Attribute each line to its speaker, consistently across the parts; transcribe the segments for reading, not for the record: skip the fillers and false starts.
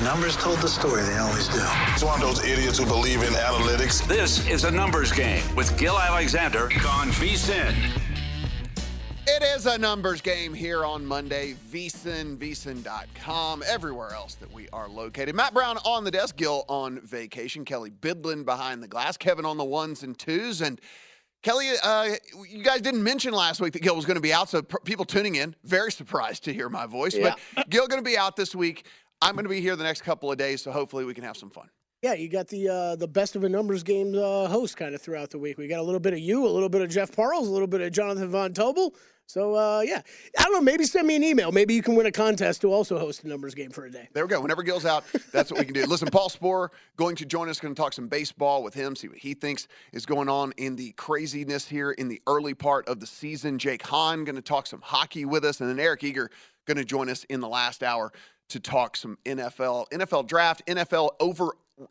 Speaker 1: numbers told the story. They always do.
Speaker 2: He's one of those idiots who believe in analytics.
Speaker 3: This is a numbers game with Gil Alexander on VSiN.
Speaker 4: It is a numbers game here on Monday. VSiN.com, everywhere else that we are located. Matt Brown on the desk, Gil on vacation, Kelley Bydlon behind the glass, Kevin on the ones and twos. And Kelley, you guys didn't mention last week that Gil was going to be out, so people tuning in, very surprised to hear my voice. Yeah. But Gil going to be out this week. I'm going to be here the next couple of days, so hopefully we can have some fun.
Speaker 5: Yeah, you got the best of a numbers game host kind of throughout the week. We got a little bit of you, a little bit of Jeff Parles, a little bit of Jonathan Von Tobel. So, yeah, I don't know, maybe send me an email. Maybe you can win a contest to also host a numbers game for a day.
Speaker 4: There we go. Whenever Gil's out, that's what we can do. Listen, Paul Sporer going to join us, going to talk some baseball with him, see what he thinks is going on in the craziness here in the early part of the season. Jake Hahn going to talk some hockey with us, and then Eric Eager going to join us in the last hour to talk some NFL draft, NFL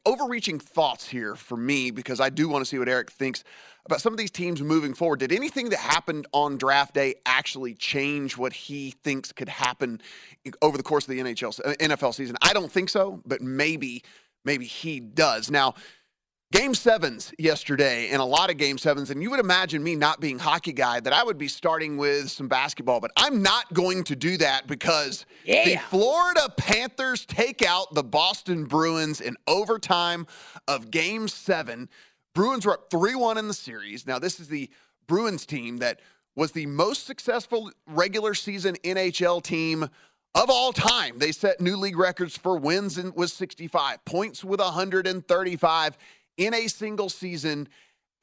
Speaker 4: overreaching thoughts here for me, because I do want to see what Eric thinks about some of these teams moving forward. Did anything that happened on draft day actually change what he thinks could happen over the course of the NFL season? I don't think so, but maybe he does. Now, Game 7s yesterday, and a lot of Game 7s, and you would imagine me not being a hockey guy that I would be starting with some basketball, but I'm not going to do that because the Florida Panthers take out the Boston Bruins in overtime of Game 7. Bruins were up 3-1 in the series. Now, this is the Bruins team that was the most successful regular season NHL team of all time. They set new league records for wins and was 65, points with 135 in a single season.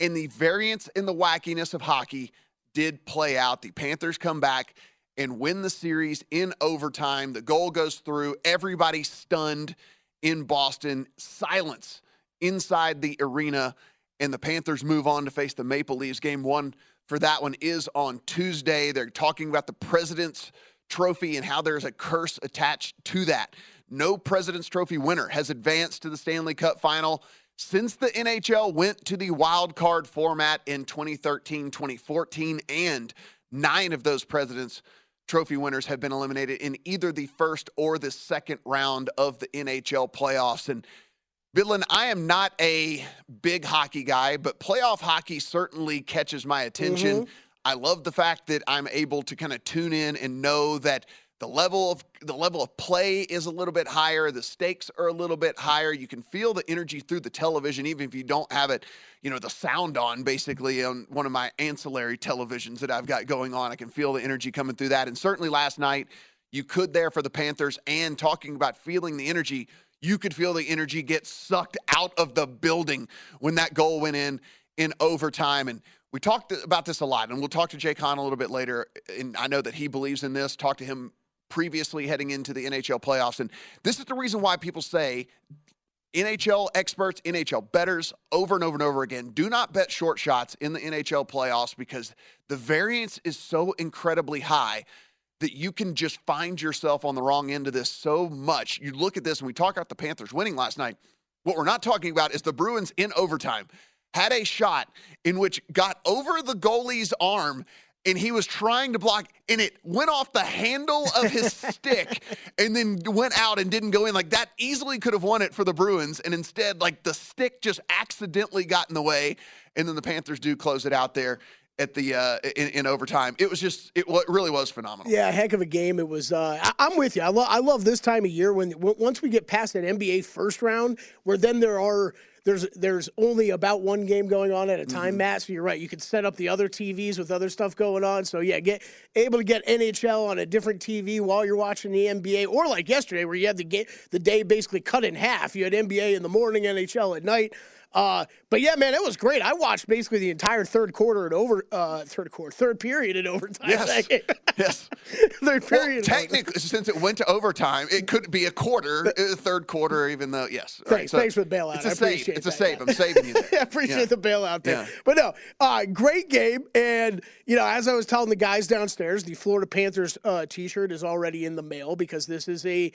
Speaker 4: And the variance in the wackiness of hockey did play out. The Panthers come back and win the series in overtime. The goal goes through. Everybody stunned in Boston. Silence inside the arena. And the Panthers move on to face the Maple Leafs. Game 1 for that one is on Tuesday. They're talking about the President's Trophy and how there's a curse attached to that. No President's Trophy winner has advanced to the Stanley Cup final since the NHL went to the wild card format in 2013, 2014, and 9 of those President's Trophy winners have been eliminated in either the first or the second round of the NHL playoffs. And Bydlon, I am not a big hockey guy, but playoff hockey certainly catches my attention. Mm-hmm. I love the fact that I'm able to kind of tune in and know that the level of play is a little bit higher. The stakes are a little bit higher. You can feel the energy through the television, even if you don't have it, the sound on, basically on one of my ancillary televisions that I've got going on. I can feel the energy coming through that. And certainly last night, you could there for the Panthers. And talking about feeling the energy, you could feel the energy get sucked out of the building when that goal went in overtime. And we talked about this a lot, and we'll talk to Jake Hahn a little bit later. And I know that he believes in this. Talked to him previously heading into the NHL playoffs. And this is the reason why people say, NHL experts, NHL bettors, over and over and over again, do not bet short shots in the NHL playoffs, because the variance is so incredibly high that you can just find yourself on the wrong end of this so much. You look at this, and we talk about the Panthers winning last night. What we're not talking about is the Bruins in overtime had a shot in which got over the goalie's arm, and he was trying to block, and it went off the handle of his stick and then went out and didn't go in. Like, that easily could have won it for the Bruins, and instead, the stick just accidentally got in the way, and then the Panthers do close it out there at the in overtime. It really was phenomenal.
Speaker 5: Yeah, heck of a game. It was. I'm with you. I love this time of year when once we get past that NBA first round, where then there's only about one game going on at a time, Matt. So you're right. You could set up the other TVs with other stuff going on. So yeah, able to get NHL on a different TV while you're watching the NBA, or like yesterday where you had the day basically cut in half. You had NBA in the morning, NHL at night. But yeah, man, it was great. I watched basically the entire third period in overtime.
Speaker 4: Yes. Yes.
Speaker 5: Third period.
Speaker 4: Technically, since it went to overtime, it could be a quarter, third quarter, even though, yes.
Speaker 5: Thanks for the bailout. I appreciate it.
Speaker 4: It's a save. I'm saving you there.
Speaker 5: I appreciate the bailout there. Yeah. But no, great game. And, as I was telling the guys downstairs, the Florida Panthers T-shirt is already in the mail, because this is the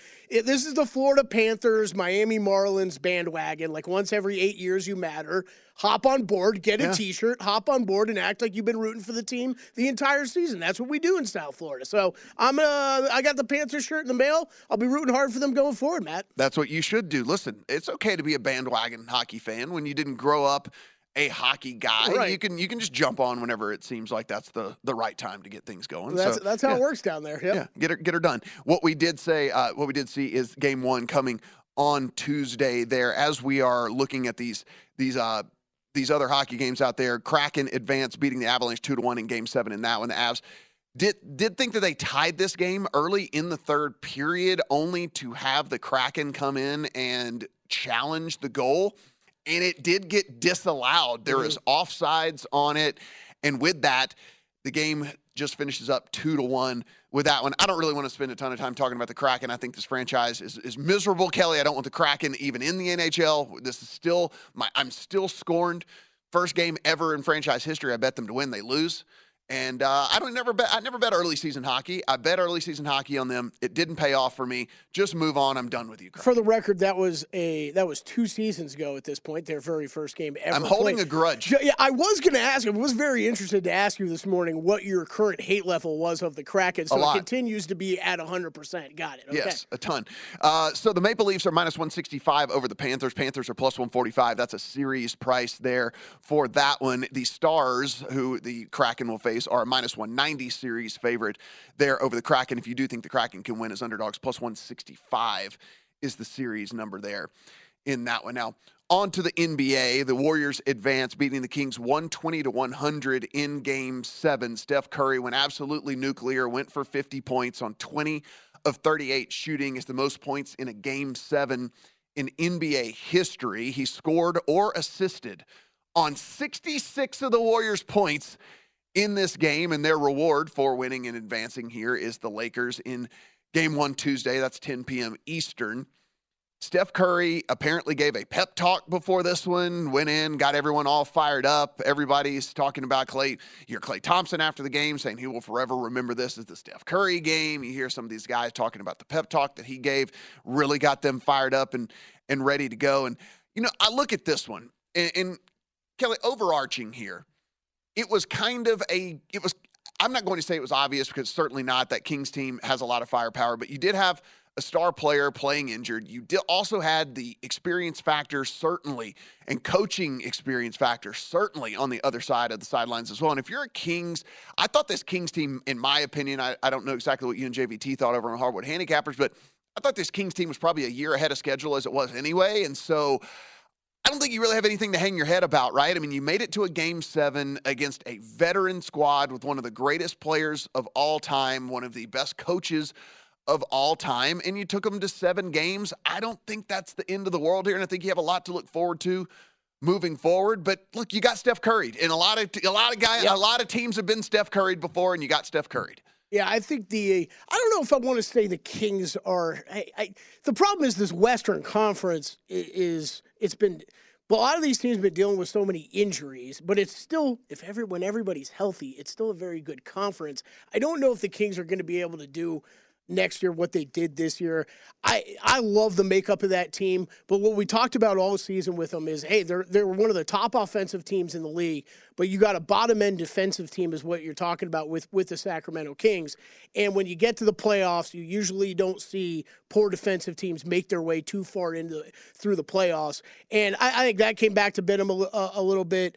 Speaker 5: Florida Panthers Miami Marlins bandwagon. Like, once every 8 years, because you matter. Hop on board, get a T-shirt, hop on board, and act like you've been rooting for the team the entire season. That's what we do in South Florida. So I got the Panthers shirt in the mail. I'll be rooting hard for them going forward, Matt.
Speaker 4: That's what you should do. Listen, it's okay to be a bandwagon hockey fan when you didn't grow up a hockey guy.
Speaker 5: Right.
Speaker 4: You can just jump on whenever it seems like that's the right time to get things going.
Speaker 5: That's how it works down there. Yep.
Speaker 4: Yeah, get her done. What we did see is game one coming on Tuesday there as we are looking at these other hockey games out there. Kraken advanced, beating the Avalanche 2-1 in game 7 in that one. The Avs did think that they tied this game early in the third period, only to have the Kraken come in and challenge the goal. And it did get disallowed. There is offsides on it. And with that, the game just finishes up 2-1 with that one. I don't really want to spend a ton of time talking about the Kraken. I think this franchise is miserable. Kelley, I don't want the Kraken even in the NHL. This is still I'm still scorned. First game ever in franchise history, I bet them to win. They lose. And I never bet early season hockey. I bet early season hockey on them. It didn't pay off for me. Just move on. I'm done with you, Kraken.
Speaker 5: For the record, that was 2 seasons ago at this point, their very first game ever.
Speaker 4: I'm holding
Speaker 5: played.
Speaker 4: a grudge.
Speaker 5: Yeah, I was going to ask. I was very interested to ask you this morning what your current hate level was of the Kraken. So it continues to be at 100%. Got it. Okay.
Speaker 4: Yes, a ton. So the Maple Leafs are minus 165 over the Panthers. Panthers are plus 145. That's a series price there for that one. The Stars, who the Kraken will face, are a minus 190 series favorite there over the Kraken. If you do think the Kraken can win as underdogs, plus 165 is the series number there in that one. Now, on to the NBA. The Warriors advance, beating the Kings 120-100 in Game 7. Steph Curry went absolutely nuclear, went for 50 points on 20 of 38 shooting. Is the most points in a Game 7 in NBA history. He scored or assisted on 66 of the Warriors' points in this game, and their reward for winning and advancing here is the Lakers in Game 1 Tuesday. That's 10 p.m. Eastern. Steph Curry apparently gave a pep talk before this one, went in, got everyone all fired up. Everybody's talking about Klay. You hear Klay Thompson after the game saying he will forever remember this as the Steph Curry game. You hear some of these guys talking about the pep talk that he gave, really got them fired up and ready to go. And, I look at this one, and Kelley, overarching here, it was I'm not going to say it was obvious because it's certainly not. That Kings team has a lot of firepower, but you did have a star player playing injured. You also had the experience factor, certainly, and coaching experience factor, certainly, on the other side of the sidelines as well. And if you're a Kings, I thought this Kings team, in my opinion, I don't know exactly what you and JVT thought over on Hardwood Handicappers, but I thought this Kings team was probably a year ahead of schedule as it was anyway. And so I don't think you really have anything to hang your head about, right? I mean, you made it to a Game 7 against a veteran squad with one of the greatest players of all time, one of the best coaches of all time, and you took them to 7 games. I don't think that's the end of the world here, and I think you have a lot to look forward to moving forward. But look, you got Steph Curried, and a lot of teams have been Steph Curried before, and you got Steph Curried.
Speaker 5: Yeah, I think I don't know if I want to say the Kings are. The problem is this Western Conference a lot of these teams have been dealing with so many injuries, but it's still, when everybody's healthy, it's still a very good conference. I don't know if the Kings are going to be able to do next year what they did this year. I love the makeup of that team, but what we talked about all season with them is, hey, they're one of the top offensive teams in the league, but you got a bottom-end defensive team is what you're talking about with the Sacramento Kings. And when you get to the playoffs, you usually don't see poor defensive teams make their way too far through the playoffs. And I think that came back to bite them a little bit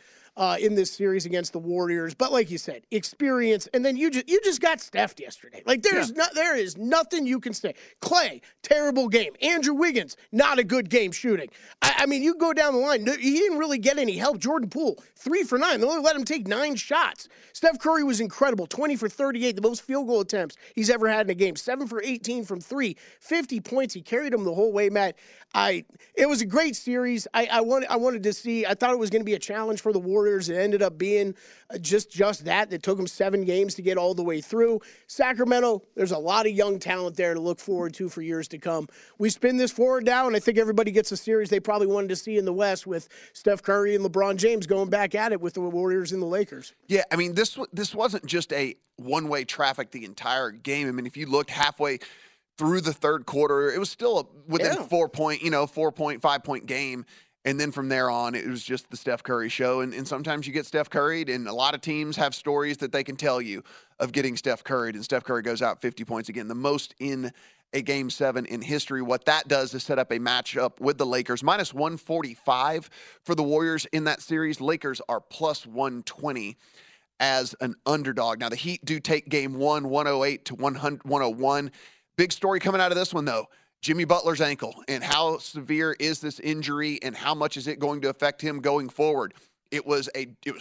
Speaker 5: in this series against the Warriors. But like you said, experience, and then you just got Steph yesterday. Like there is nothing you can say. Klay, terrible game. Andrew Wiggins, not a good game shooting. I mean, you go down the line. He didn't really get any help. Jordan Poole, 3 for 9. They only let him take 9 shots. Steph Curry was incredible. 20 for 38, the most field goal attempts he's ever had in a game. 7 for 18 from 3, 50 points. He carried him the whole way, Matt. It was a great series. I wanted to see. I thought it was going to be a challenge for the Warriors. It ended up being just that. It took them 7 games to get all the way through. Sacramento, there's a lot of young talent there to look forward to for years to come. We spin this forward now, and I think everybody gets a series they probably wanted to see in the West with Steph Curry and LeBron James going back at it with the Warriors and the Lakers.
Speaker 4: Yeah, I mean, this wasn't just a one-way traffic the entire game. I mean, if you looked halfway through the third quarter, it was still within 4 point, 5 point game. And then from there on, it was just the Steph Curry show. And sometimes you get Steph Curried, and a lot of teams have stories that they can tell you of getting Steph Curried. And Steph Curry goes out 50 points again, the most in a Game 7 in history. What that does is set up a matchup with the Lakers. Minus 145 for the Warriors in that series. Lakers are plus 120 as an underdog. Now, the Heat do take Game 1, 108 to 101. Big story coming out of this one, though. Jimmy Butler's ankle, and how severe is this injury, and how much is it going to affect him going forward? It was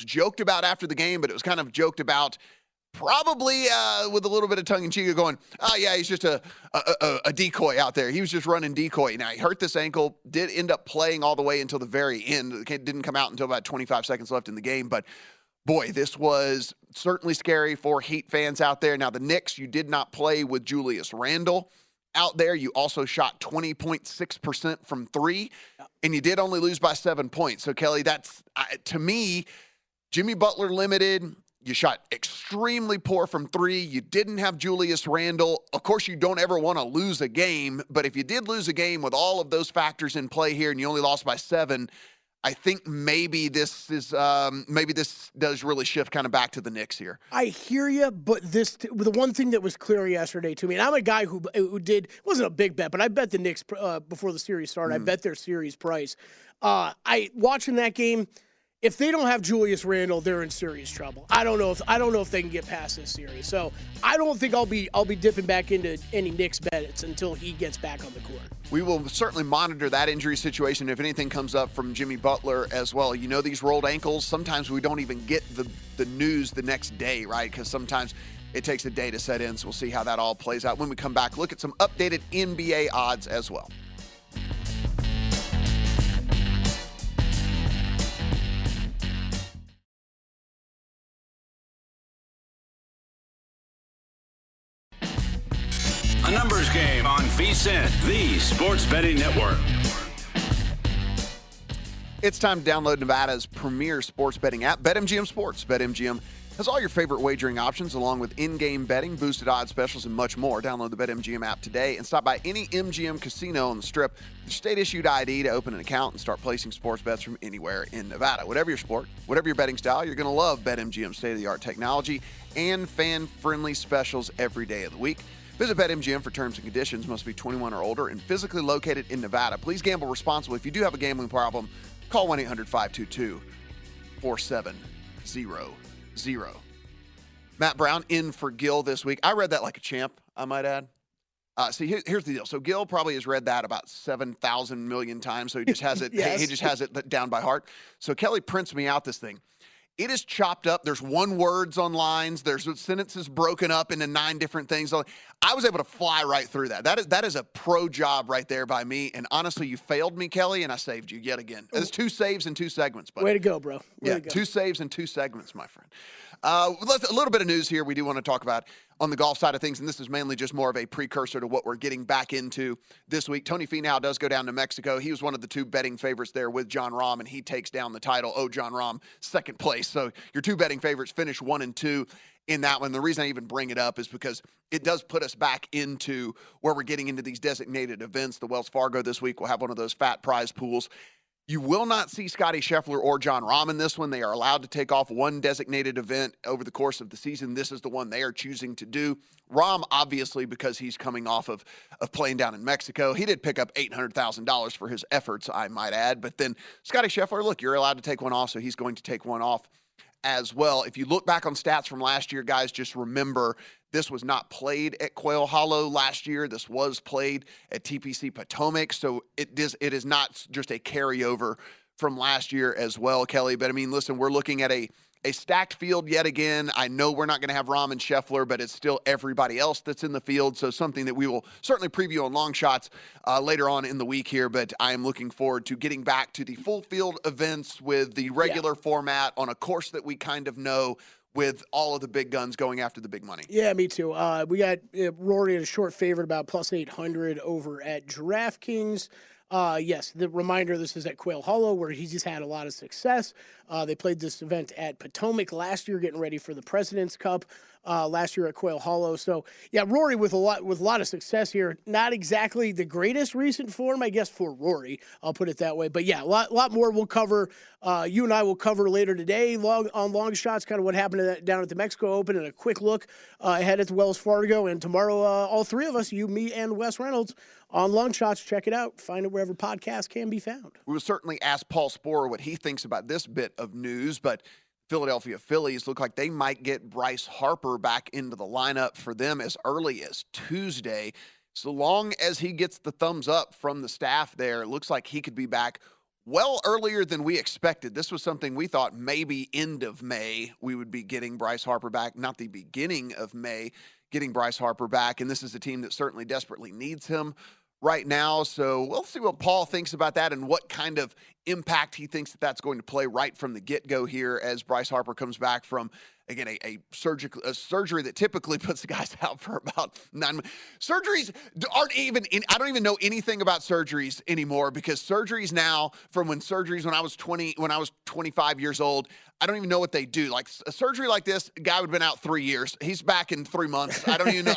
Speaker 4: joked about after the game, but it was kind of joked about probably with a little bit of tongue-in-cheek going, oh, yeah, he's just a decoy out there. He was just running decoy. Now, he hurt this ankle, did end up playing all the way until the very end. It didn't come out until about 25 seconds left in the game, but boy, this was certainly scary for Heat fans out there. Now, the Knicks, you did not play with Julius Randle out there. You also shot 20.6% from three, and you did only lose by 7 points. So, Kelley, that's, to me, Jimmy Butler limited. You shot extremely poor from three. You didn't have Julius Randle. Of course, you don't ever want to lose a game, but if you did lose a game with all of those factors in play here and you only lost by 7, I think maybe this does really shift kind of back to the Knicks here.
Speaker 5: I hear you, but the one thing that was clear yesterday to me, and I'm a guy who did, it wasn't a big bet, but I bet the Knicks before the series started. I bet their series price. Watching that game, if they don't have Julius Randle, they're in serious trouble. I don't know if they can get past this series. So I don't think I'll be dipping back into any Knicks bets until he gets back on the court.
Speaker 4: We will certainly monitor that injury situation if anything comes up from Jimmy Butler as well. You know, these rolled ankles, sometimes we don't even get the news the next day, right? Because sometimes it takes a day to set in. So we'll see how that all plays out when we come back. Look at some updated NBA odds as well.
Speaker 3: A numbers game on VSiN, the Sports Betting Network.
Speaker 4: It's time to download Nevada's premier sports betting app, BetMGM Sports. BetMGM has all your favorite wagering options, along with in-game betting, boosted odds specials, and much more. Download the BetMGM app today and stop by any MGM casino on the Strip with your state-issued ID to open an account and start placing sports bets from anywhere in Nevada. Whatever your sport, whatever your betting style, you're going to love BetMGM's state-of-the-art technology and fan-friendly specials every day of the week. Visit BetMGM for terms and conditions. Must be 21 or older and physically located in Nevada. Please gamble responsibly. If you do have a gambling problem, call 1-800-522-4700. Matt Brown in for Gil this week. I read that like a champ, I might add. Here's the deal. So Gil probably has read that about 7,000 million times, so he just has it.
Speaker 5: Yes.
Speaker 4: He just has it down by heart. So Kelley prints me out this thing. It is chopped up. There's one words on lines. There's sentences broken up into 9 different things. I was able to fly right through that. That is a pro job right there by me. And honestly, you failed me, Kelley, and I saved you yet again. There's 2 saves in 2 segments. Buddy.
Speaker 5: Way to go, bro. Way to go.
Speaker 4: 2 saves in 2 segments, my friend. A little bit of news here we do want to talk about on the golf side of things, and this is mainly just more of a precursor to what we're getting back into this week. Tony Finau does go down to Mexico. He was one of the 2 betting favorites there with Jon Rahm, and he takes down the title. Jon Rahm, second place. So your 2 betting favorites finish 1 and 2 in that one. The reason I even bring it up is because it does put us back into where we're getting into these designated events. The Wells Fargo this week will have one of those fat prize pools. You will not see Scottie Scheffler or Jon Rahm in this one. They are allowed to take off one designated event over the course of the season. This is the one they are choosing to do. Rahm, obviously, because he's coming off of playing down in Mexico. He did pick up $800,000 for his efforts, I might add. But then Scottie Scheffler, look, you're allowed to take one off, so he's going to take one off as well. If you look back on stats from last year, guys, just remember this was not played at Quail Hollow last year. This was played at TPC Potomac. So it is not just a carryover from last year as well, Kelley. But, I mean, listen, we're looking at a stacked field yet again. I know we're not going to have Rahm and Scheffler, but it's still everybody else that's in the field. So something that we will certainly preview on Long Shots later on in the week here. But I am looking forward to getting back to the full field events with the regular format on a course that we kind of know, with all of the big guns going after the big money. Yeah,
Speaker 5: me too. We got Rory at a short favorite, about plus 800 over at DraftKings. Yes, the reminder, this is at Quail Hollow, where he's just had a lot of success. They played this event at Potomac last year, getting ready for the President's Cup. last year at Quail Hollow. So yeah, Rory with a lot of success here. Not exactly the greatest recent form, I guess, for Rory. I'll put it that way. But yeah, a lot more we'll cover. You and I will cover later today on long shots, kind of what happened down at the Mexico Open, and a quick look ahead at the Wells Fargo. And tomorrow, all three of us, you, me, and Wes Reynolds, on long shots. Check it out. Find it wherever podcasts can be found.
Speaker 4: We will certainly ask Paul Sporer what he thinks about this bit of news, but Philadelphia Phillies look like they might get Bryce Harper back into the lineup for them as early as Tuesday. So long as he gets the thumbs up from the staff there, it looks like he could be back well earlier than we expected. This was something we thought maybe end of May we would be getting Bryce Harper back, not the beginning of May getting Bryce Harper back. And this is a team that certainly desperately needs him right now. So we'll see what Paul thinks about that and what kind of impact he thinks that's going to play right from the get-go here as Bryce Harper comes back from, again, a surgery that typically puts the guys out for about 9 months. Surgeries aren't even I don't even know anything about surgeries anymore, because surgeries now, from when I was 25 years old, I don't even know what they do. Like a surgery like this, a guy would have been out 3 years. He's back in 3 months. I don't even know.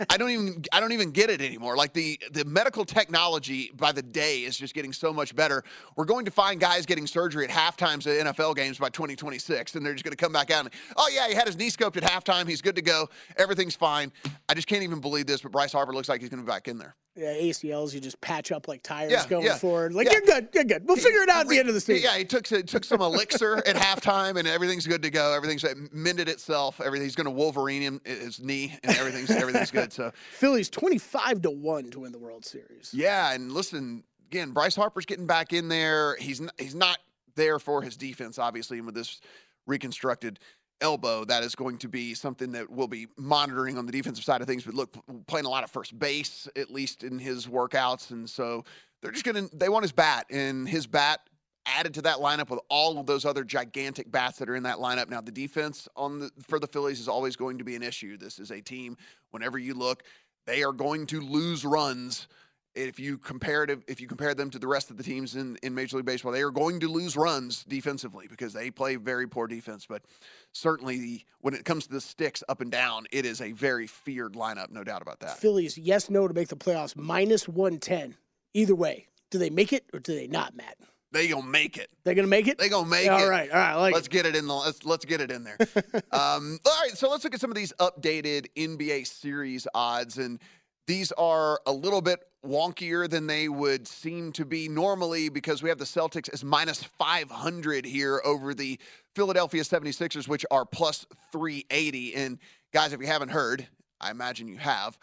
Speaker 4: I don't even get it anymore. Like the medical technology by the day is just getting so much better. We're going to find guys getting surgery at halftimes at NFL games by 2026, and they're just going to come back out and, oh yeah, he had his knee scoped at halftime. He's good to go. Everything's fine. I just can't even believe this, but Bryce Harper looks like he's going to be back in there.
Speaker 5: Yeah, ACLs, you just patch up like tires going forward. Like, you're good. We'll figure it out at the end of the season.
Speaker 4: Yeah, he took some elixir at halftime, and everything's good to go. Everything's mended itself. He's going to Wolverine his knee, and everything's good. So
Speaker 5: Phillies 25-1 to win the World Series.
Speaker 4: Yeah, and listen, again, Bryce Harper's getting back in there. He's not there for his defense, obviously, and with this reconstructed elbow, that is going to be something that we'll be monitoring on the defensive side of things. But look, playing a lot of first base, at least in his workouts, and so they want his bat, and his bat added to that lineup with all of those other gigantic bats that are in that lineup. Now, the defense for the Phillies is always going to be an issue. This is a team, whenever you look, they are going to lose runs. If you compare them to the rest of the teams in Major League Baseball, they are going to lose runs defensively because they play very poor defense. But certainly when it comes to the sticks up and down, it is a very feared lineup, no doubt about that.
Speaker 5: Phillies, yes, no to make the playoffs, -110. Either way, do they make it or do they not, Matt?
Speaker 4: They gonna make it.
Speaker 5: They're gonna make it.
Speaker 4: They gonna make it.
Speaker 5: All right.
Speaker 4: Let's get it in. Let's get it in there. All right. So let's look at some of these updated NBA series odds, and these are a little bit wonkier than they would seem to be normally, because we have the Celtics as -500 here over the Philadelphia 76ers, which are +380. And guys, if you haven't heard, I imagine you have,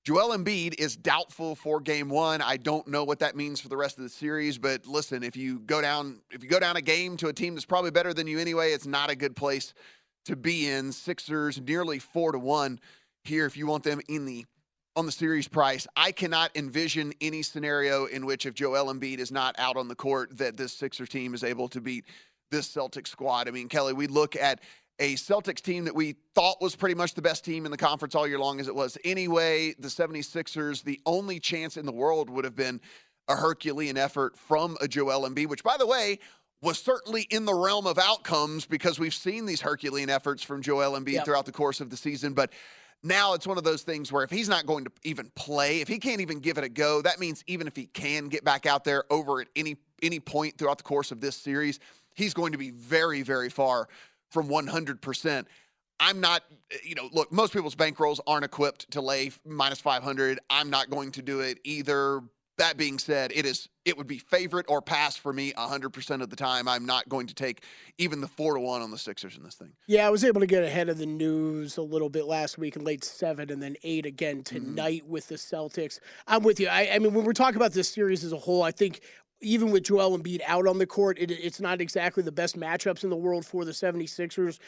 Speaker 4: Joel Embiid is doubtful for Game 1. I don't know what that means for the rest of the series, but listen, if you go down a game to a team that's probably better than you anyway, it's not a good place to be in. Sixers nearly 4-1 here if you want them on the series price. I cannot envision any scenario in which, if Joel Embiid is not out on the court, that this Sixers team is able to beat this Celtics squad. I mean, Kelley, we look at a Celtics team that we thought was pretty much the best team in the conference all year long, as it was anyway. The 76ers, the only chance in the world would have been a Herculean effort from a Joel Embiid, which, by the way, was certainly in the realm of outcomes, because we've seen these Herculean efforts from Joel Embiid throughout the course of the season. But now it's one of those things where if he's not going to even play, if he can't even give it a go, that means even if he can get back out there over at any point throughout the course of this series, he's going to be very, very far from 100%. I'm not, look, most people's bankrolls aren't equipped to lay -500. I'm not going to do it either. That being said, it would be favorite or pass for me 100% of the time. I'm not going to take even the 4-1 on the Sixers in this thing.
Speaker 5: Yeah, I was able to get ahead of the news a little bit last week and laid 7 and then 8 again tonight with the Celtics. I'm with you. I mean, when we're talking about this series as a whole, I think even with Joel Embiid out on the court, it's not exactly the best matchups in the world for the 76ers,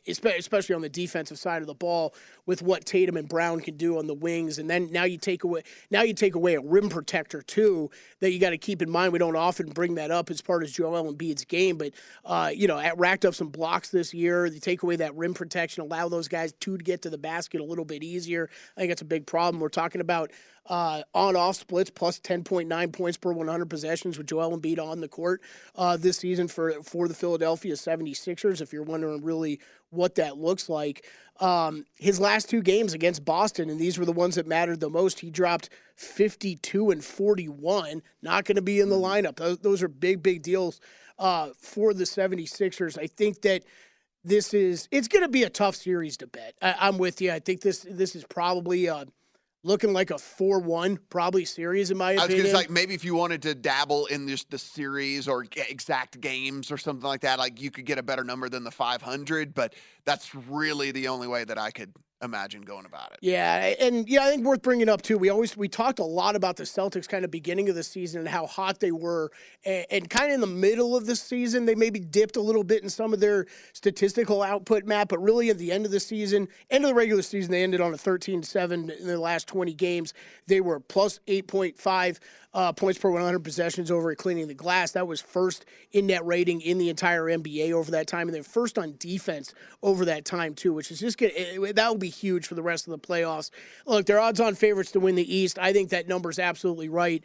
Speaker 5: especially on the defensive side of the ball, with what Tatum and Brown can do on the wings. And then now you take away a rim protector too that you got to keep in mind. We don't often bring that up as part of Joel Embiid's game, but racked up some blocks this year. They take away that rim protection, allow those guys to get to the basket a little bit easier. I think that's a big problem. We're talking about on-off splits plus 10.9 points per 100 possessions with Joel Embiid on the court this season for the Philadelphia 76ers, if you're wondering really what that looks like. His last 2 games against Boston, and these were the ones that mattered the most, he dropped 52 and 41, not going to be in the lineup. Those are big deals for the 76ers. I think that it's going to be a tough series to bet. I'm with you. I think this is probably looking like a 4-1 probably series in my opinion.
Speaker 4: I was going to say, maybe if you wanted to dabble in the series or exact games or something like that, like you could get a better number than the 500, but that's really the only way that I could imagine going about it.
Speaker 5: Yeah, and I think worth bringing up too. We talked a lot about the Celtics kind of beginning of the season and how hot they were, and kind of in the middle of the season they maybe dipped a little bit in some of their statistical output, Matt. But really at the end of the season, end of the regular season, they ended on a 13-7 in their last 20 games. They were plus 8.5 points per 100 possessions over at cleaning the glass. That was first in net rating in the entire NBA over that time, and they're first on defense over that time too, which is just that will be huge for the rest of the playoffs. Look, they're odds-on favorites to win the East. I think that number's absolutely right.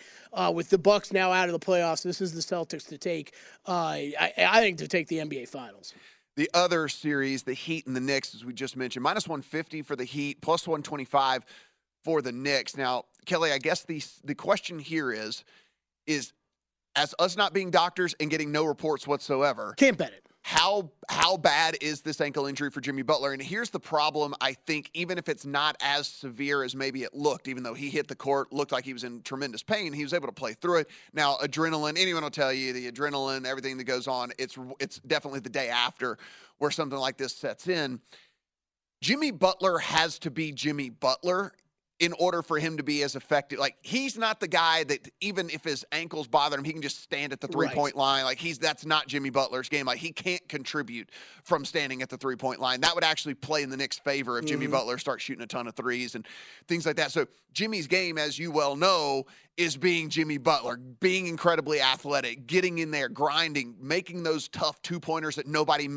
Speaker 5: With the Bucks now out of the playoffs, this is the Celtics to take. I think to take the NBA Finals.
Speaker 4: The other series, the Heat and the Knicks, as we just mentioned, minus 150 for the Heat, plus 125 for the Knicks. Now, Kelley, I guess the question here is as us not being doctors and getting no reports whatsoever,
Speaker 5: can't bet it.
Speaker 4: How bad is this ankle injury for Jimmy Butler? And here's the problem, I think, even if it's not as severe as maybe it looked, even though he hit the court, looked like he was in tremendous pain, he was able to play through it. Now, adrenaline, anyone will tell you, the adrenaline, everything that goes on, it's definitely the day after where something like this sets in. Jimmy Butler has to be Jimmy Butler in order for him to be as effective. Like, he's not the guy that even if his ankles bother him, he can just stand at the three-point line. Like, that's not Jimmy Butler's game. Like, he can't contribute from standing at the three-point line. That would actually play in the Knicks' favor if Jimmy Butler starts shooting a ton of threes and things like that. So Jimmy's game, as you well know, is being Jimmy Butler, being incredibly athletic, getting in there, grinding, making those tough two-pointers that nobody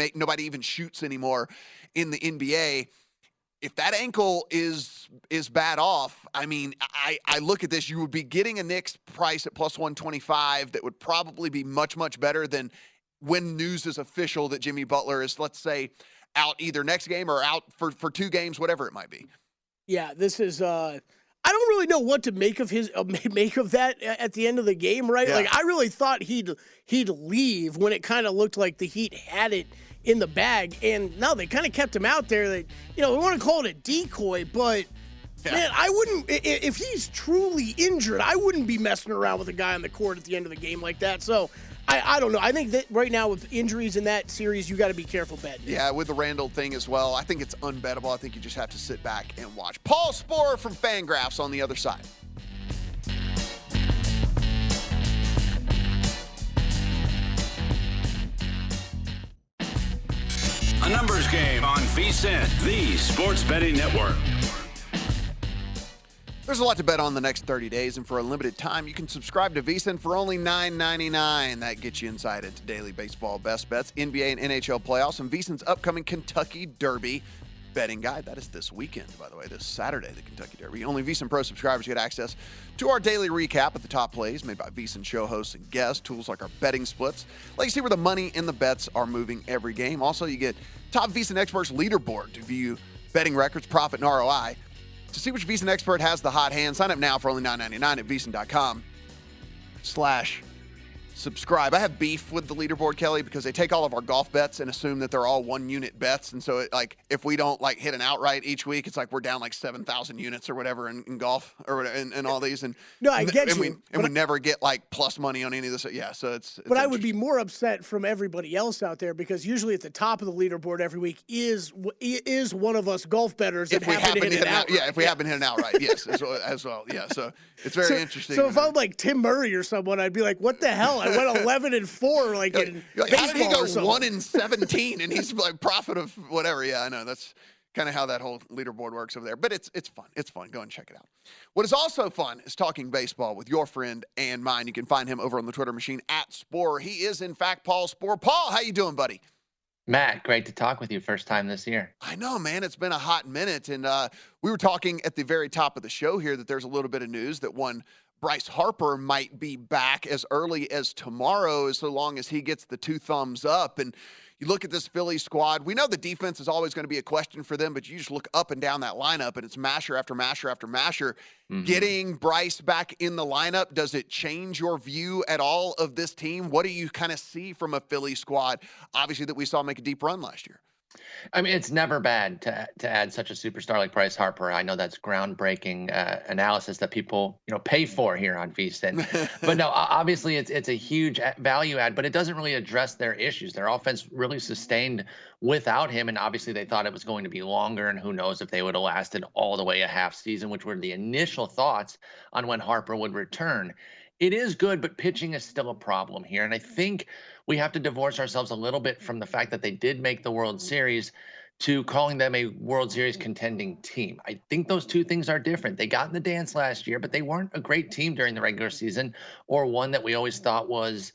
Speaker 4: even shoots anymore in the NBA. If that ankle is bad off, I mean, I look at this, you would be getting a Knicks price at plus 125 that would probably be much, much better than when news is official that Jimmy Butler is, let's say, out either next game or out for 2 games, whatever it might be.
Speaker 5: Yeah, this is I don't really know what to make of that at the end of the game, right?
Speaker 4: Yeah.
Speaker 5: Like, I really thought he'd leave when it kind of looked like the Heat had it in the bag, and no, they kind of kept him out there. We want to call it a decoy, but man, I wouldn't, if he's truly injured, I wouldn't be messing around with a guy on the court at the end of the game like that. So I don't know. I think that right now with injuries in that series, you got to be careful betting.
Speaker 4: Yeah, with the Randall thing as well, I think it's unbettable. I think you just have to sit back and watch. Paul Sporer from Fangraphs on the other side.
Speaker 3: A numbers game on VSiN, the sports betting network.
Speaker 4: There's a lot to bet on the next 30 days, and for a limited time, you can subscribe to VSiN for only $9.99. That gets you inside into daily baseball best bets, NBA and NHL playoffs, and VSiN's upcoming Kentucky Derby betting guide. That is this weekend, by the way, this Saturday, the Kentucky Derby. Only VSiN Pro subscribers get access to our daily recap of the top plays made by VSiN show hosts and guests, tools like our betting splits. Let you see where the money and the bets are moving every game. Also, you get top VSiN experts leaderboard to view betting records, profit, and ROI. To see which VSiN expert has the hot hand, sign up now for only $9.99 at VSiN.com/subscribe. I have beef with the leaderboard, Kelley, because they take all of our golf bets and assume that they're all 1-unit bets. And so, if we don't, hit an outright each week, it's like we're down 7,000 units or whatever in golf or in all these. And
Speaker 5: no, I get you.
Speaker 4: We never get, plus money on any of this. Yeah, so it's
Speaker 5: But I would be more upset from everybody else out there because usually at the top of the leaderboard every week is one of us golf bettors that happen to hit an outright.
Speaker 4: Yeah, if we happen to hit an outright, yes, as well. Yeah, so it's very interesting.
Speaker 5: So if I'm like Tim Murray or someone, I'd be like, what the hell? I went 11-4 in baseball.
Speaker 4: How did he go
Speaker 5: or something?
Speaker 4: 1-17 and he's profit of whatever? Yeah, I know. That's kind of how that whole leaderboard works over there. But it's fun. It's fun. Go and check it out. What is also fun is talking baseball with your friend and mine. You can find him over on the Twitter machine at Sporer. He is, in fact, Paul Sporer. Paul, how you doing, buddy?
Speaker 6: Matt, great to talk with you. First time this year.
Speaker 4: I know, man. It's been a hot minute. And we were talking at the very top of the show here that there's a little bit of news that one Bryce Harper might be back as early as tomorrow, so long as he gets the 2 thumbs up. And you look at this Philly squad. We know the defense is always going to be a question for them, but you just look up and down that lineup, and it's masher after masher after masher. Mm-hmm. Getting Bryce back in the lineup, does it change your view at all of this team? What do you kind of see from a Philly squad, obviously, that we saw make a deep run last year?
Speaker 6: I mean, it's never bad to add such a superstar like Bryce Harper. I know that's groundbreaking analysis that people pay for here on VSiN. But no, obviously it's a huge value add, but it doesn't really address their issues. Their offense really sustained without him, and obviously they thought it was going to be longer, and who knows if they would have lasted all the way a half season, which were the initial thoughts on when Harper would return. It is good, but pitching is still a problem here. And I think we have to divorce ourselves a little bit from the fact that they did make the World Series to calling them a World Series contending team. I think those two things are different. They got in the dance last year, but they weren't a great team during the regular season, or one that we always thought was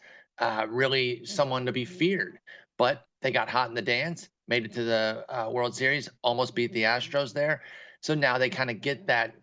Speaker 6: really someone to be feared. But they got hot in the dance, made it to the World Series, almost beat the Astros there. So now they kind of get that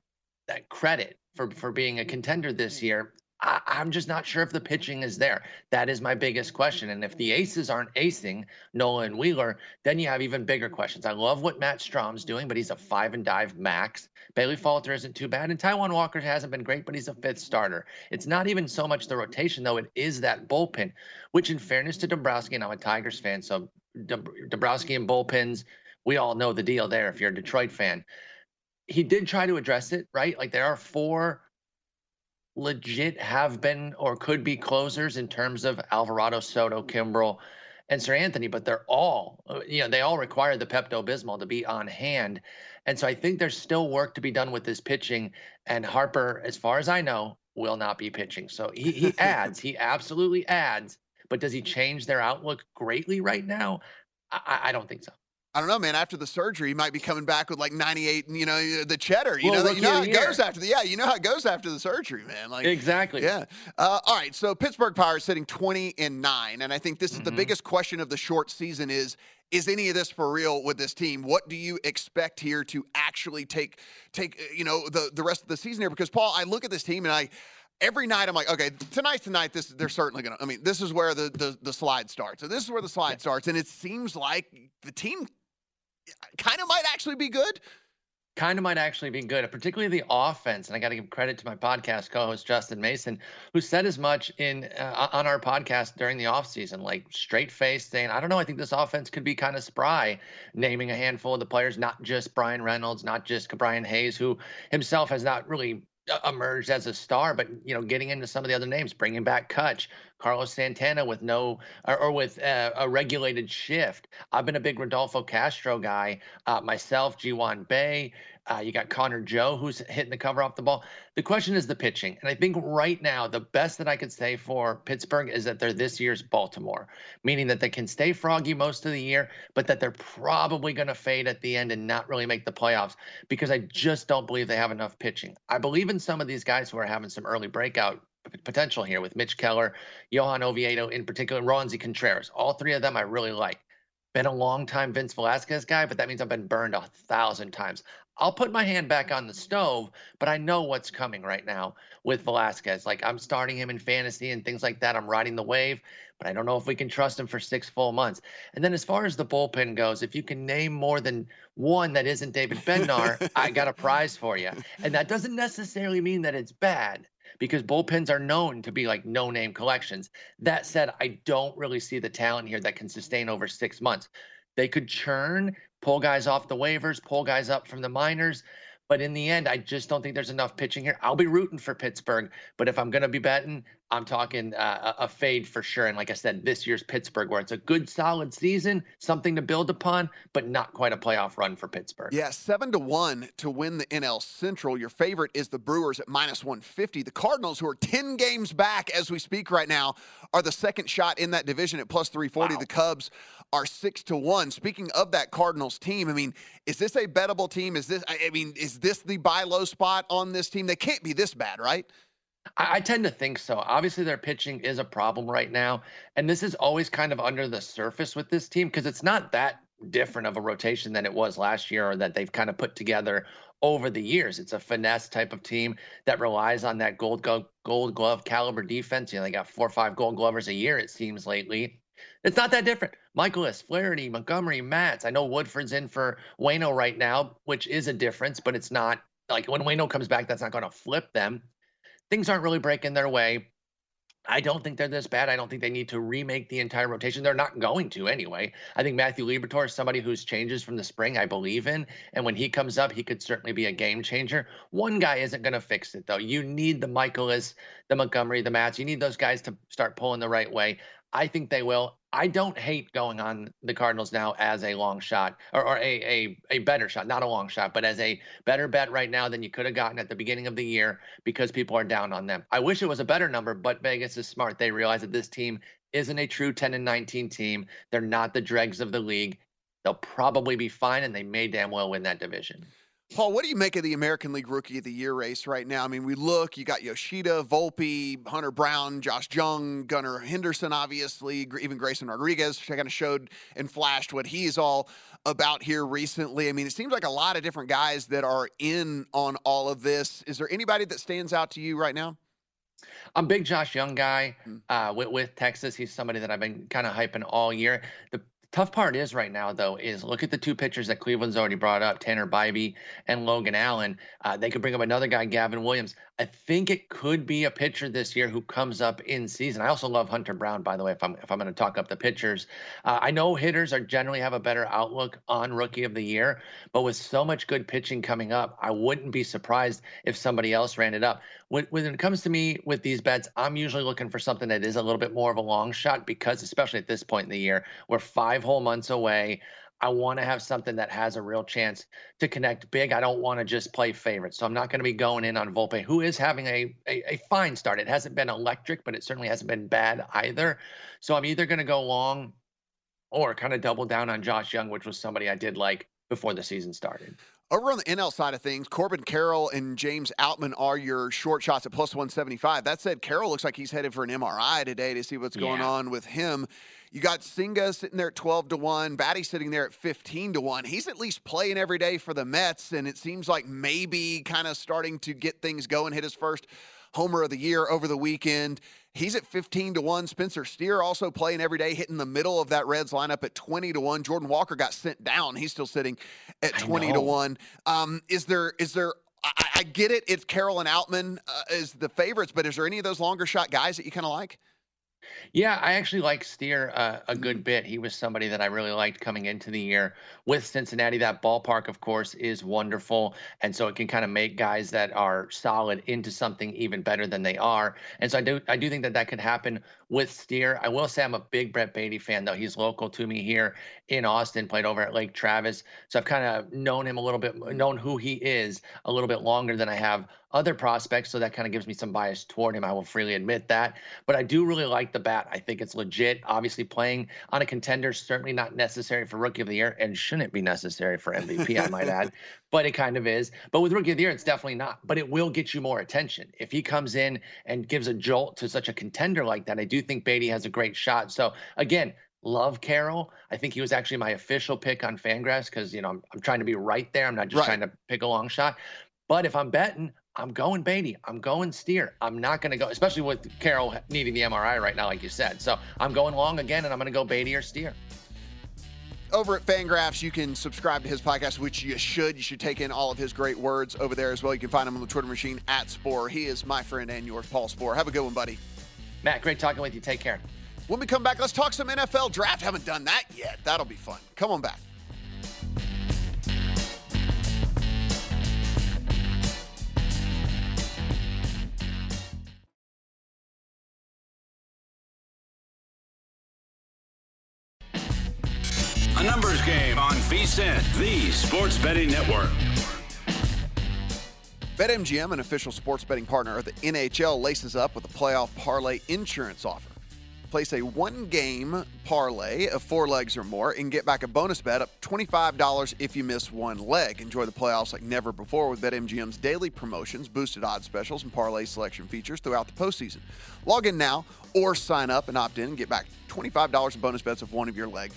Speaker 6: credit for being a contender this year. I'm just not sure if the pitching is there. That is my biggest question. And if the aces aren't acing, Nola and Wheeler, then you have even bigger questions. I love what Matt Strom's doing, but he's a 5-and-dive max. Bailey Falter isn't too bad. And Taijuan Walker hasn't been great, but he's a 5th starter. It's not even so much the rotation, though. It is that bullpen, which in fairness to Dombrowski, and I'm a Tigers fan, so Dombrowski and bullpens, we all know the deal there if you're a Detroit fan. He did try to address it, right? Like there are 4 legit have been or could be closers in terms of Alvarado, Soto, Kimbrel, and Sir Anthony, but they're all, they all require the Pepto-Bismol to be on hand. And so I think there's still work to be done with this pitching, and Harper, as far as I know, will not be pitching. So he adds, he absolutely adds, but does he change their outlook greatly right now? I don't think so.
Speaker 4: I don't know, man. After the surgery, he might be coming back with like 98, the cheddar. You know how it goes after how it goes after the surgery, man. Like
Speaker 6: exactly.
Speaker 4: Yeah. All right. So Pittsburgh Pirates sitting 20-9, and I think this is the biggest question of the short season: is any of this for real with this team? What do you expect here to actually take the rest of the season here? Because Paul, I look at this team and every night I'm like, okay, tonight, they're certainly going to. I mean, this is where the slide starts. So this is where the slide starts, and it seems like the team kind of might actually be good. Particularly the offense. And I got to give credit to my podcast co-host, Justin Mason, who said as much on our podcast during the offseason, like straight-faced saying, I don't know, I think this offense could be kind of spry, naming a handful of the players, not just Brian Reynolds, not just Brian Hayes, who himself has not really emerged as a star, but getting into some of the other names, bringing back Kutch, Carlos Santana with a regulated shift. I've been a big Rodolfo Castro guy myself. Ji-Hwan Bae, you got Connor Joe, who's hitting the cover off the ball. The question is the pitching, and I think right now the best that I could say for Pittsburgh is that they're this year's Baltimore, meaning that they can stay froggy most of the year, but that they're probably going to fade at the end and not really make the playoffs, because I just don't believe they have enough pitching. I believe in some of these guys who are having some early breakout potential here with Mitch Keller, Johan Oviedo in particular, Ronzi Contreras. All 3 of them I really like. Been a long-time Vince Velasquez guy, but that means I've been burned 1,000 times. I'll put my hand back on the stove, but I know what's coming right now with Velasquez. Like, I'm starting him in fantasy and things like that. I'm riding the wave, but I don't know if we can trust him for 6 full months. And then as far as the bullpen goes, if you can name more than one that isn't David Bednar, I got a prize for you. And that doesn't necessarily mean that it's bad, because bullpens are known to be like no-name collections. That said, I don't really see the talent here that can sustain over 6 months. They could churn, pull guys off the waivers, pull guys up from the minors. But in the end, I just don't think there's enough pitching here. I'll be rooting for Pittsburgh, but if I'm going to be betting, I'm talking a fade for sure. And like I said, this year's Pittsburgh, where it's a good, solid season, something to build upon, but not quite a playoff run for Pittsburgh. Yeah, 7-1 to win the NL Central. Your favorite is the Brewers at -150. The Cardinals, who are 10 games back as we speak right now, are the second shot in that division at +340. Wow. The Cubs are 6-1. Speaking of that Cardinals team, I mean, is this a bettable team? Is this the buy low spot on this team? They can't be this bad, right?
Speaker 6: I tend to think so. Obviously, their pitching is a problem right now. And this is always kind of under the surface with this team because it's not that different of a rotation than it was last year or that they've kind of put together over the years. It's a finesse type of team that relies on that gold glove caliber defense. You know, they got 4 or 5 gold glovers a year, it seems, lately. It's not that different. Michaelis, Flaherty, Montgomery, Matz. I know Woodford's in for Waino right now, which is a difference, but it's not like when Waino comes back, that's not going to flip them. Things aren't really breaking their way. I don't think they're this bad. I don't think they need to remake the entire rotation. They're not going to anyway. I think Matthew Liberatore is somebody who's changes from the spring I believe in. And when he comes up, he could certainly be a game changer. One guy isn't going to fix it, though. You need the Michaelis, the Montgomery, the Matz. You need those guys to start pulling the right way. I think they will. I don't hate going on the Cardinals now as a long shot or a better shot, not a long shot, but as a better bet right now than you could have gotten at the beginning of the year because people are down on them. I wish it was a better number, but Vegas is smart. They realize that this team isn't a true 10-19 team. They're not the dregs of the league. They'll probably be fine, and they may damn well win that division.
Speaker 4: Paul, what do you make of the American League Rookie of the Year race right now? I mean, we look, you got Yoshida, Volpe, Hunter Brown, Josh Jung, Gunnar Henderson, obviously, even Grayson Rodriguez kind of showed and flashed what he's all about here recently. I mean, it seems like a lot of different guys that are in on all of this. Is there anybody that stands out to you right now?
Speaker 6: I'm a big Josh Jung guy with Texas. He's somebody that I've been kind of hyping all year. The tough part is right now, though, is look at the 2 pitchers that Cleveland's already brought up, Tanner Bybee and Logan Allen. They could bring up another guy, Gavin Williams. I think it could be a pitcher this year who comes up in season. I also love Hunter Brown, by the way, if I'm going to talk up the pitchers. I know hitters are generally have a better outlook on Rookie of the Year, but with so much good pitching coming up, I wouldn't be surprised if somebody else ran it up. When it comes to me with these bets, I'm usually looking for something that is a little bit more of a long shot because, especially at this point in the year, we're 5 whole months away. I want to have something that has a real chance to connect big. I don't want to just play favorites. So I'm not going to be going in on Volpe, who is having a fine start. It hasn't been electric, but it certainly hasn't been bad either. So I'm either going to go long or kind of double down on Josh Jung, which was somebody I did like before the season started.
Speaker 4: Over on the NL side of things, Corbin Carroll and James Outman are your short shots at plus 175. That said, Carroll looks like he's headed for an MRI today to see what's going on with him. You got Senga sitting there at 12-1, Batty sitting there at 15-1. He's at least playing every day for the Mets, and it seems like maybe kind of starting to get things going, hit his first homer of the year over the weekend. He's at 15-1. Spencer Steer also playing every day, hitting the middle of that Reds lineup at 20-1. Jordan Walker got sent down. He's still sitting at 20-1. Is there? I get it. It's Carroll and Outman as the favorites, but is there any of those longer shot guys that you kind of like?
Speaker 6: Yeah, I actually like Steer a good bit. He was somebody that I really liked coming into the year with Cincinnati. That ballpark, of course, is wonderful. And so it can kind of make guys that are solid into something even better than they are. And so I do think that could happen with Steer. I will say I'm a big Brett Beatty fan, though. He's local to me here in Austin, played over at Lake Travis. So I've kind of known him a little bit, known who he is a little bit longer than I have other prospects. So that kind of gives me some bias toward him. I will freely admit that. But I do really like the bat. I think it's legit. Obviously, playing on a contender, certainly not necessary for Rookie of the Year and shouldn't be necessary for MVP, I might add. But it kind of is. But with Rookie of the Year, it's definitely not. But it will get you more attention. If he comes in and gives a jolt to such a contender like that, I do think Beatty has a great shot. So, again, love Carroll. I think he was actually my official pick on Fangraphs because, you know, I'm trying to be right there. I'm not just trying to pick a long shot. But if I'm betting, I'm going Beatty. I'm going Steer. I'm not going to go, especially with Carroll needing the MRI right now, like you said. So I'm going long again, and I'm going to go Beatty or Steer.
Speaker 4: Over at Fangraphs, you can subscribe to his podcast, which you should. You should take in all of his great words over there as well. You can find him on the Twitter machine at Sporer. He is my friend and yours, Paul Sporer. Have a good one, buddy.
Speaker 6: Matt, great talking with you. Take care.
Speaker 4: When we come back, let's talk some NFL draft. Haven't done that yet. That'll be fun. Come on back.
Speaker 3: A numbers game on VSiN, the Sports Betting Network.
Speaker 4: BetMGM, an official sports betting partner of the NHL, laces up with a playoff parlay insurance offer. Place a one-game parlay of 4 legs or more and get back a bonus bet up $25 if you miss one leg. Enjoy the playoffs like never before with BetMGM's daily promotions, boosted odds specials, and parlay selection features throughout the postseason. Log in now or sign up and opt in and get back $25 in bonus bets of one of your leg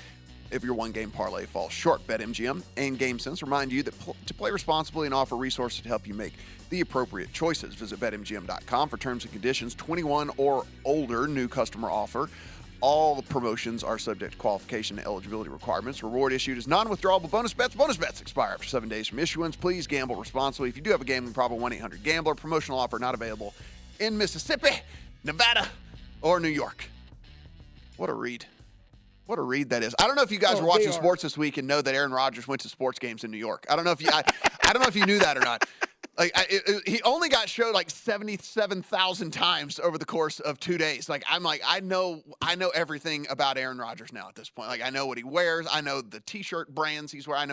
Speaker 4: if your one-game parlay falls short. BetMGM and GameSense remind you that to play responsibly and offer resources to help you make the appropriate choices. Visit BetMGM.com for terms and conditions. 21 or older, new customer offer. All the promotions are subject to qualification and eligibility requirements. Reward issued as non-withdrawable bonus bets. Bonus bets expire after 7 days from issuance. Please gamble responsibly. If you do have a gambling problem, 1-800-GAMBLER. Promotional offer not available in Mississippi, Nevada, or New York. What a read. What a read that is. I don't know if you guys were watching sports this week and know that Aaron Rodgers went to sports games in New York. I don't know if you knew that or not. Like he only got showed like 77,000 times over the course of 2 days. I know everything about Aaron Rodgers now at this point. Like I know what he wears. I know the T-shirt brands he's wearing.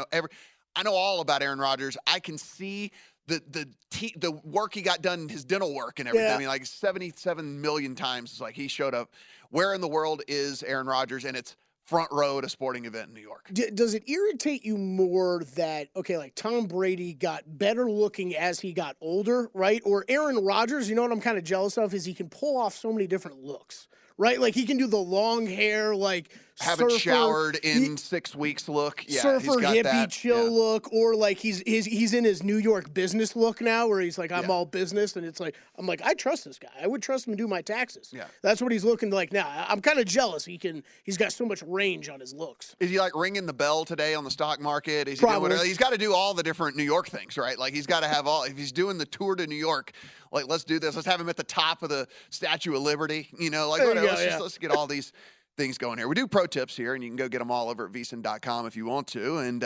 Speaker 4: I know all about Aaron Rodgers. I can see the work he got done, his dental work and everything. Yeah. I mean, like 77 million times. It's like he showed up. Where in the world is Aaron Rodgers? And it's front row at a sporting event in New York.
Speaker 5: Does it irritate you more that, like Tom Brady got better looking as he got older, right? Or Aaron Rodgers, you know what I'm kind of jealous of is he can pull off so many different looks, right? Like he can do the long hair, like
Speaker 4: haven't showered in 6 weeks look. Yeah,
Speaker 5: surfer
Speaker 4: he's got
Speaker 5: hippie
Speaker 4: that.
Speaker 5: chill look, or like he's in his New York business look now, where he's like, I'm all business, and it's like I trust this guy. I would trust him to do my taxes.
Speaker 4: Yeah,
Speaker 5: that's what he's looking like now. I'm kind of jealous. He's got so much range on his looks.
Speaker 4: Is he like ringing the bell today on the stock market? Is he
Speaker 5: Probably.
Speaker 4: He's got to do all the different New York things, right? Like he's got to have all. If he's doing the tour to New York, like let's do this. Let's have him at the top of the Statue of Liberty. Let's get all these things going here. We do pro tips here, and you can go get them all over at vsin.com if you want to. And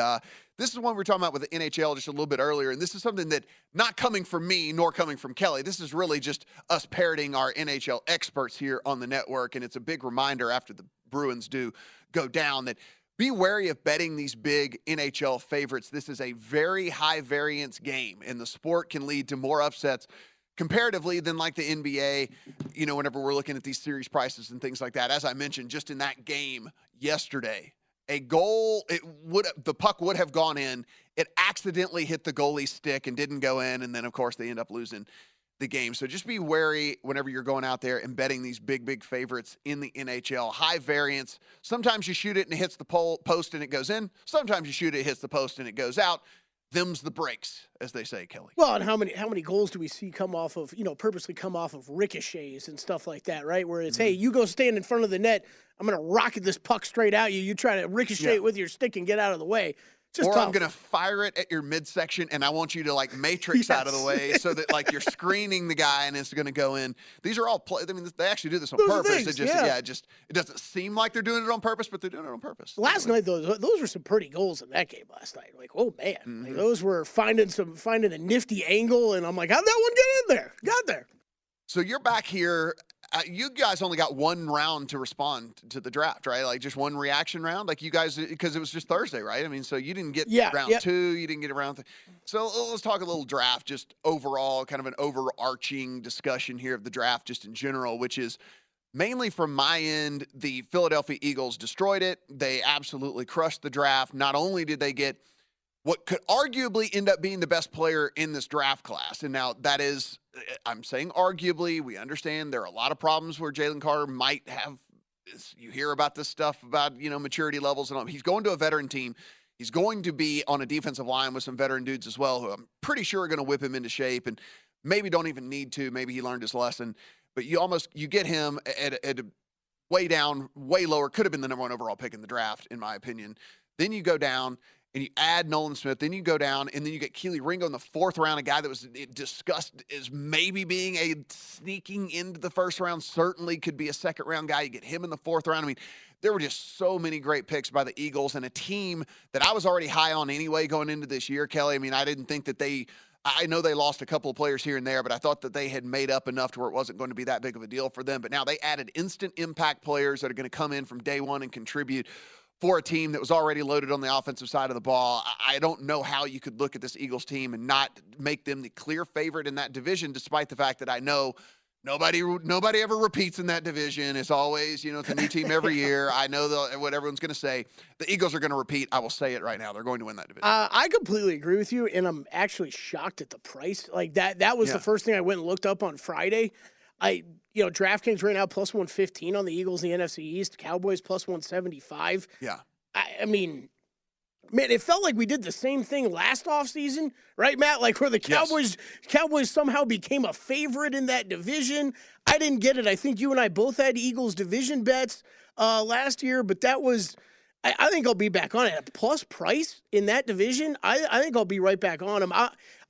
Speaker 4: this is one we were talking about with the NHL just a little bit earlier, and this is something that not coming from me nor coming from Kelley. This is really just us parroting our NHL experts here on the network, and it's a big reminder after the Bruins do go down that be wary of betting these big NHL favorites. This is a very high variance game, and the sport can lead to more upsets comparatively than like the NBA, whenever we're looking at these series prices and things like that. As I mentioned, just in that game yesterday, the puck would have gone in. It accidentally hit the goalie's stick and didn't go in. And then, of course, they end up losing the game. So just be wary whenever you're going out there and betting these big favorites in the NHL. High variance. Sometimes you shoot it and it hits the post and it goes in. Sometimes you shoot it, hits the post and it goes out. Them's the breaks, as they say, Kelley.
Speaker 5: Well, and how many goals do we see come off of, purposely come off of ricochets and stuff like that, right? Where it's, hey, you go stand in front of the net, I'm going to rocket this puck straight at you. You try to ricochet it with your stick and get out of the way. Just
Speaker 4: or
Speaker 5: tough.
Speaker 4: I'm going to fire it at your midsection, and I want you to, matrix out of the way so that, you're screening the guy, and it's going to go in. These are all they actually do this on purpose. It doesn't seem like they're doing it on purpose, but they're doing it on purpose.
Speaker 5: Last night, those were some pretty goals in that game last night. Like, oh, man. Mm-hmm. Those were finding a nifty angle, and I'm like, how'd that one get in there? Got there.
Speaker 4: So you're back here. You guys only got one round to respond to the draft, right? Like just one reaction round? Like you guys, because it was just Thursday, right? I mean, so you didn't get round 2, you didn't get round 3. So let's talk a little draft, just overall, kind of an overarching discussion here of the draft just in general, which is mainly from my end, the Philadelphia Eagles destroyed it. They absolutely crushed the draft. Not only did they get what could arguably end up being the best player in this draft class. And now that is, I'm saying arguably, we understand there are a lot of problems where Jalen Carter might have, you hear about this stuff about, maturity levels and all. He's going to a veteran team. He's going to be on a defensive line with some veteran dudes as well, who I'm pretty sure are going to whip him into shape and maybe don't even need to. Maybe he learned his lesson, but you get him at a way down, way lower, could have been the number 1 overall pick in the draft, in my opinion. Then you go down and you add Nolan Smith, then you go down, and then you get Kelley Ringo in the 4th round, a guy that was discussed as maybe being a sneaking into the 1st round, certainly could be a 2nd round guy. You get him in the 4th round. I mean, there were just so many great picks by the Eagles and a team that I was already high on anyway going into this year, Kelley. I mean, I didn't think that I know they lost a couple of players here and there, but I thought that they had made up enough to where it wasn't going to be that big of a deal for them. But now they added instant impact players that are going to come in from day one and contribute for a team that was already loaded on the offensive side of the ball. I don't know how you could look at this Eagles team and not make them the clear favorite in that division, despite the fact that I know Nobody ever repeats in that division. It's always, it's a new team every year. I know what everyone's going to say. The Eagles are going to repeat. I will say it right now. They're going to win that division.
Speaker 5: I completely agree with you, and I'm actually shocked at the price. Like that was the first thing I went and looked up on Friday. DraftKings right now plus 115 on the Eagles in the NFC East. Cowboys plus 175.
Speaker 4: Yeah.
Speaker 5: I mean, man, it felt like we did the same thing last offseason, right, Matt? Like where the Cowboys somehow became a favorite in that division. I didn't get it. I think you and I both had Eagles division bets last year, but that was I think I'll be back on it. Plus price in that division, I think I'll be right back on them.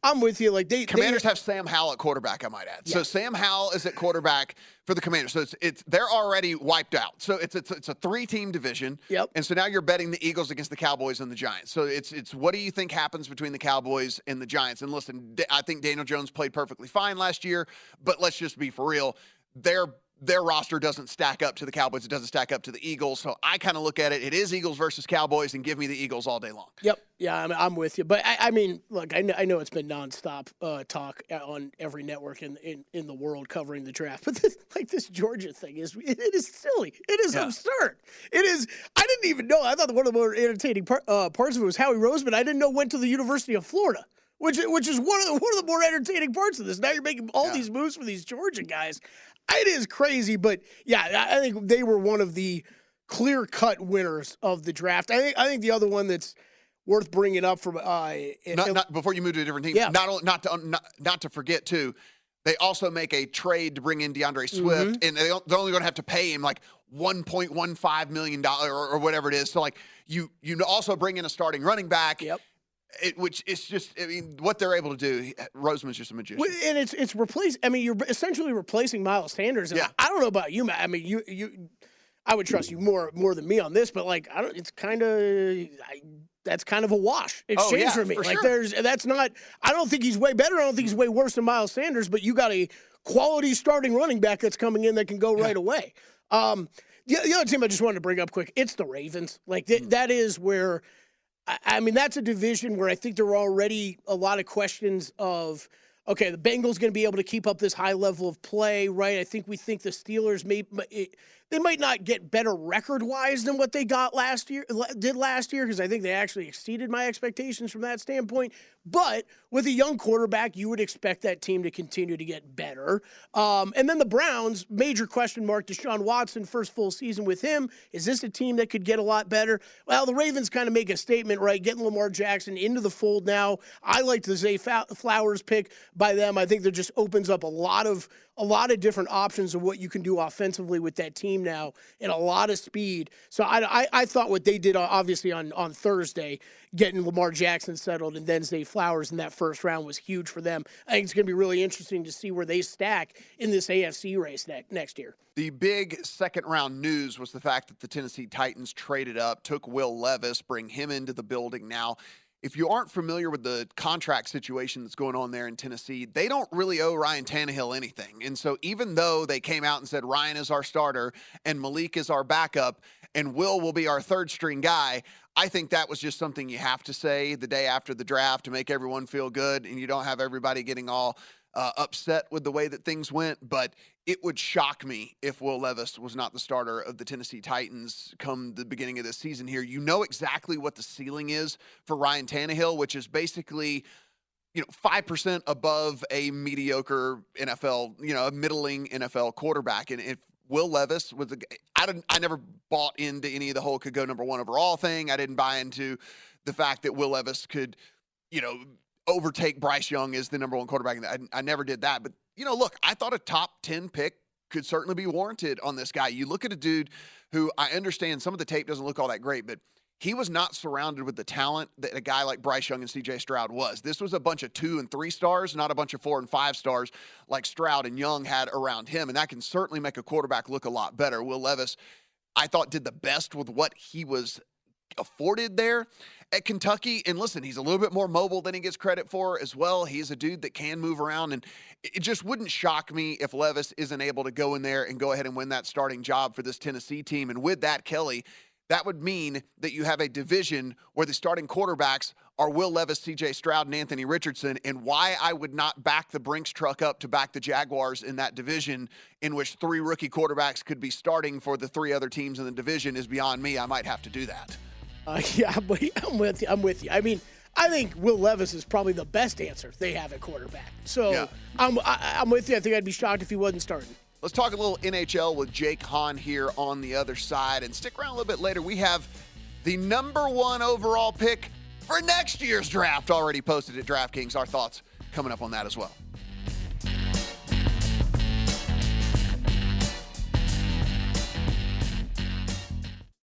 Speaker 5: I'm with you. Like
Speaker 4: Commanders have Sam Howell at quarterback, I might add. Yeah. So Sam Howell is at quarterback for the Commanders. So they're already wiped out. So it's a 3-team division.
Speaker 5: Yep.
Speaker 4: And so now you're betting the Eagles against the Cowboys and the Giants. So it's what do you think happens between the Cowboys and the Giants? And listen, I think Daniel Jones played perfectly fine last year, but let's just be for real. Their roster doesn't stack up to the Cowboys. It doesn't stack up to the Eagles. So I kind of look at it. It is Eagles versus Cowboys, and give me the Eagles all day long.
Speaker 5: Yep. Yeah, I'm with you. But, I mean, look, I know it's been nonstop talk on every network in the world covering the draft. But this Georgia thing is silly. It is absurd. It is. I didn't even know. I thought one of the more entertaining parts of it was Howie Roseman. I didn't know went to the University of Florida, which is one of the more entertaining parts of this. Now you're making all these moves for these Georgia guys. It is crazy, but yeah, I think they were one of the clear-cut winners of the draft. I think the other one that's worth bringing up from
Speaker 4: before you move to a different team.
Speaker 5: Yeah.
Speaker 4: Not to forget too, they also make a trade to bring in DeAndre Swift, and they're only going to have to pay him like $1.15 million or whatever it is. So like you also bring in a starting running back.
Speaker 5: Yep.
Speaker 4: Which is just, I mean, what they're able to do. Roseman's just a magician.
Speaker 5: And it's replaced. I mean, you're essentially replacing Miles Sanders. And I don't know about you, Matt. I mean, you, I would trust you more than me on this, but like, that's kind of a wash exchange for me.
Speaker 4: For
Speaker 5: like,
Speaker 4: sure.
Speaker 5: that's not. I don't think he's way better. I don't think he's way worse than Miles Sanders. But you got a quality starting running back that's coming in that can go right away. The other team I just wanted to bring up quick. It's the Ravens. Like that is where. I mean, that's a division where I think there are already a lot of questions of, okay, the Bengals going to be able to keep up this high level of play, right? I think we think the Steelers they might not get better record-wise than what they did last year, because I think they actually exceeded my expectations from that standpoint. But with a young quarterback, you would expect that team to continue to get better. And then the Browns, major question mark, Deshaun Watson, first full season with him. Is this a team that could get a lot better? Well, the Ravens kind of make a statement, right, getting Lamar Jackson into the fold now. I like the Zay Flowers pick by them. I think that just opens up a lot of different options of what you can do offensively with that team now and a lot of speed. So I thought what they did, obviously, on Thursday, getting Lamar Jackson settled and then Zay Flowers in that first round was huge for them. I think it's going to be really interesting to see where they stack in this AFC race next year.
Speaker 4: The big second-round news was the fact that the Tennessee Titans traded up, took Will Levis, bring him into the building now. If you aren't familiar with the contract situation that's going on there in Tennessee, they don't really owe Ryan Tannehill anything. And so even though they came out and said Ryan is our starter and Malik is our backup and Will be our third-string guy, I think that was just something you have to say the day after the draft to make everyone feel good, and you don't have everybody getting all upset with the way that things went. But it would shock me if Will Levis was not the starter of the Tennessee Titans come the beginning of this season here. You know exactly what the ceiling is for Ryan Tannehill, which is basically 5% above a mediocre NFL, a middling NFL quarterback. And if Will Levis was I never bought into any of the whole could go number one overall thing. I didn't buy into the fact that Will Levis could, overtake Bryce Young as the number one quarterback. I never did that. But, look, I thought a top 10 pick could certainly be warranted on this guy. You look at a dude who I understand some of the tape doesn't look all that great, but he was not surrounded with the talent that a guy like Bryce Young and C.J. Stroud was. This was a bunch of 2 and 3 stars, not a bunch of 4 and 5 stars like Stroud and Young had around him, and that can certainly make a quarterback look a lot better. Will Levis, I thought, did the best with what he was afforded there at Kentucky. And listen, he's a little bit more mobile than he gets credit for as well. He's a dude that can move around, and it just wouldn't shock me if Levis isn't able to go in there and go ahead and win that starting job for this Tennessee team. And with that, Kelley, that would mean that you have a division where the starting quarterbacks are Will Levis, C.J. Stroud, and Anthony Richardson, and why I would not back the Brinks truck up to back the Jaguars in that division in which 3 rookie quarterbacks could be starting for the 3 other teams in the division is beyond me. I might have to do that.
Speaker 5: Yeah, I'm with you. I mean, I think Will Levis is probably the best answer they have at quarterback. So
Speaker 4: Yeah.
Speaker 5: I'm with you. I think I'd be shocked if he wasn't starting.
Speaker 4: Let's talk a little NHL with Jake Hahn here on the other side. And stick around a little bit later. We have the number 1 overall pick for next year's draft already posted at DraftKings. Our thoughts coming up on that as well.